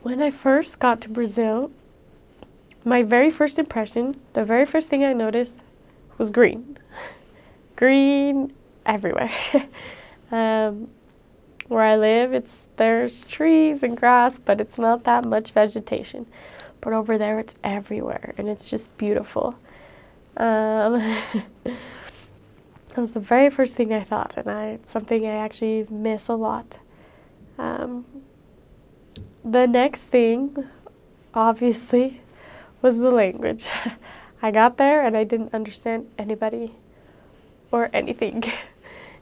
When I first got to Brazil, my very first impression, the very first thing I noticed was green. Green everywhere. Where I live, there's trees and grass, but it's not that much vegetation. But over there, it's everywhere, and it's just beautiful. That was the very first thing I thought, and it's something I actually miss a lot. The next thing, obviously, was the language. I got there and I didn't understand anybody or anything.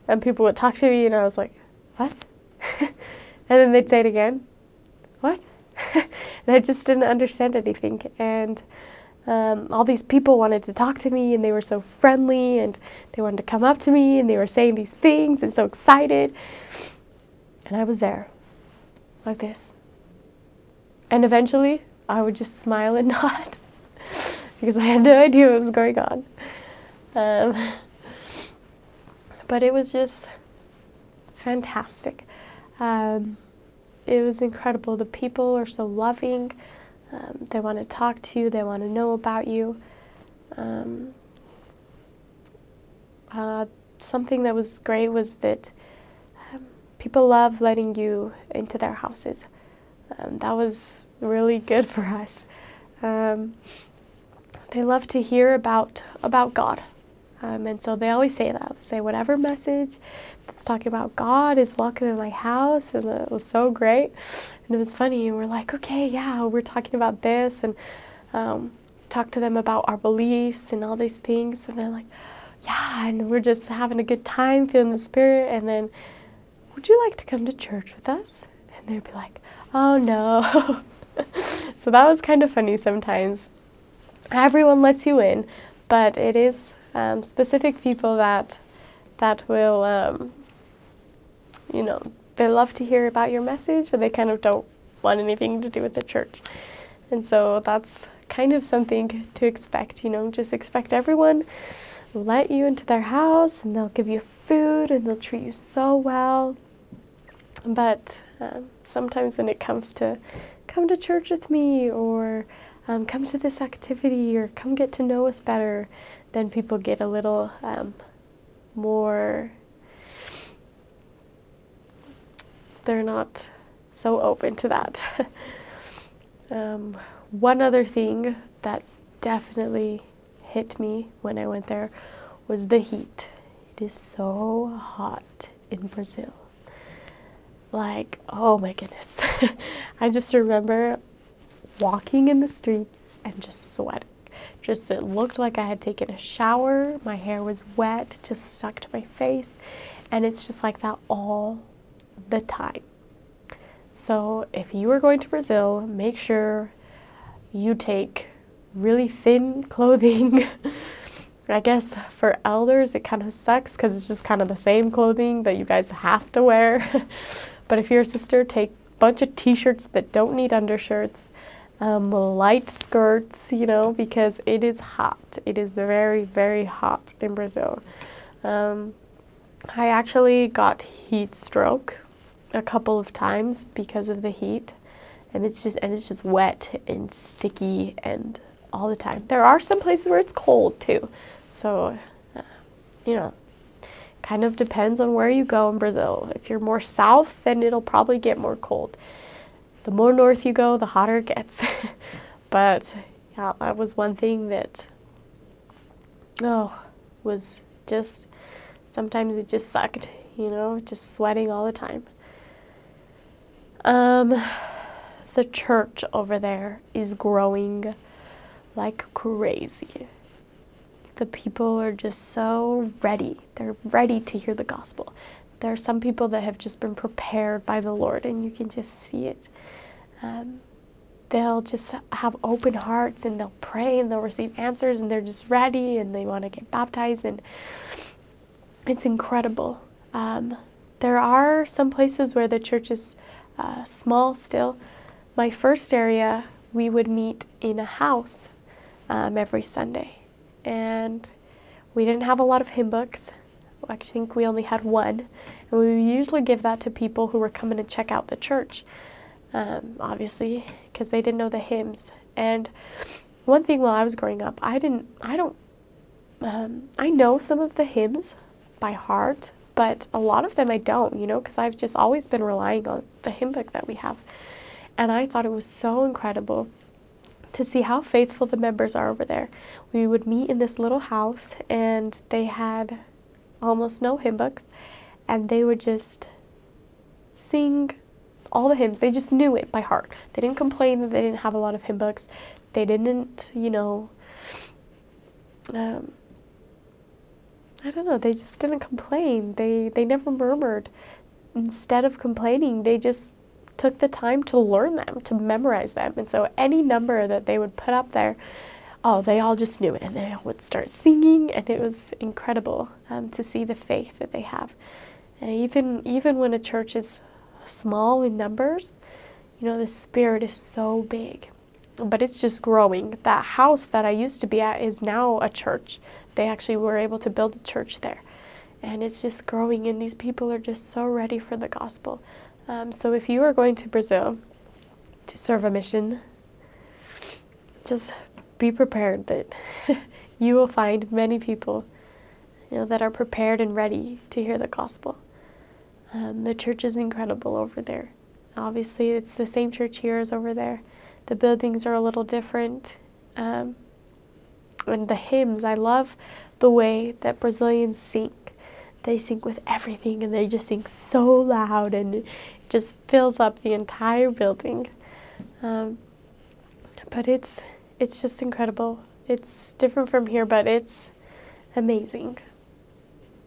And people would talk to me and I was like, what? And then they'd say it again, what? And I just didn't understand anything. And all these people wanted to talk to me and they were so friendly and they wanted to come up to me and they were saying these things and so excited. And I was there, like this. And eventually, I would just smile and nod because I had no idea what was going on. But it was just fantastic. It was incredible. The people are so loving. They want to talk to you. They want to know about you. Something that was great was that people love letting you into their houses. That was really good for us. They love to hear about God. And so they always say that. They say whatever message that's talking about God is welcome in my house. And it was so great. And it was funny. And we're like, okay, yeah, we're talking about this. And talk to them about our beliefs and all these things. And they're like, yeah, and we're just having a good time, feeling the Spirit. And then, would you like to come to church with us? And they'd be like, oh no. So that was kind of funny sometimes. Everyone lets you in, but it is specific people that will, they love to hear about your message, but they kind of don't want anything to do with the church. And so that's kind of something to expect, just expect everyone let you into their house and they'll give you food and they'll treat you so well. But sometimes when it comes to come to church with me or come to this activity or come get to know us better, then people get a little more, they're not so open to that. One other thing that definitely hit me when I went there was the heat. It is so hot in Brazil. Like, oh my goodness. I just remember walking in the streets and just sweating. It looked like I had taken a shower. My hair was wet, just stuck to my face. And it's just like that all the time. So if you are going to Brazil, make sure you take really thin clothing. I guess for elders, it kind of sucks because it's just kind of the same clothing that you guys have to wear. But if you're a sister, take a bunch of t-shirts that don't need undershirts, light skirts, because it is hot. It is very, very hot in Brazil. I actually got heat stroke a couple of times because of the heat, and it's just wet and sticky and all the time. There are some places where it's cold too, so kind of depends on where you go in Brazil. If you're more south, then it'll probably get more cold. The more north you go, the hotter it gets. But yeah, that was one thing that was just, sometimes it just sucked, just sweating all the time. The church over there is growing like crazy. The people are just so ready. They're ready to hear the gospel. There are some people that have just been prepared by the Lord, and you can just see it. They'll just have open hearts, and they'll pray, and they'll receive answers, and they're just ready, and they want to get baptized, and it's incredible. There are some places where the church is small still. My first area, we would meet in a house every Sunday. And we didn't have a lot of hymn books. I think we only had one. And we would usually give that to people who were coming to check out the church. obviously, because they didn't know the hymns. And one thing while I was growing up, I know some of the hymns by heart, but a lot of them I don't, because I've just always been relying on the hymn book that we have. And I thought it was so incredible to see how faithful the members are over there. We would meet in this little house, and they had almost no hymn books, and they would just sing all the hymns. They just knew it by heart. They didn't complain that they didn't have a lot of hymn books. They didn't, I don't know, they just didn't complain. They never murmured. Instead of complaining, they just took the time to learn them, to memorize them. And so any number that they would put up there, oh, they all just knew it, and they would start singing, and it was incredible to see the faith that they have. And even when a church is small in numbers, the Spirit is so big. But it's just growing. That house that I used to be at is now a church. They actually were able to build a church there. And it's just growing, and these people are just so ready for the gospel. So if you are going to Brazil to serve a mission, just be prepared that you will find many people, that are prepared and ready to hear the gospel. The church is incredible over there. Obviously, it's the same church here as over there. The buildings are a little different. And the hymns, I love the way that Brazilians sing. They sing with everything, and they just sing so loud, and it just fills up the entire building. But it's just incredible. It's different from here, but it's amazing.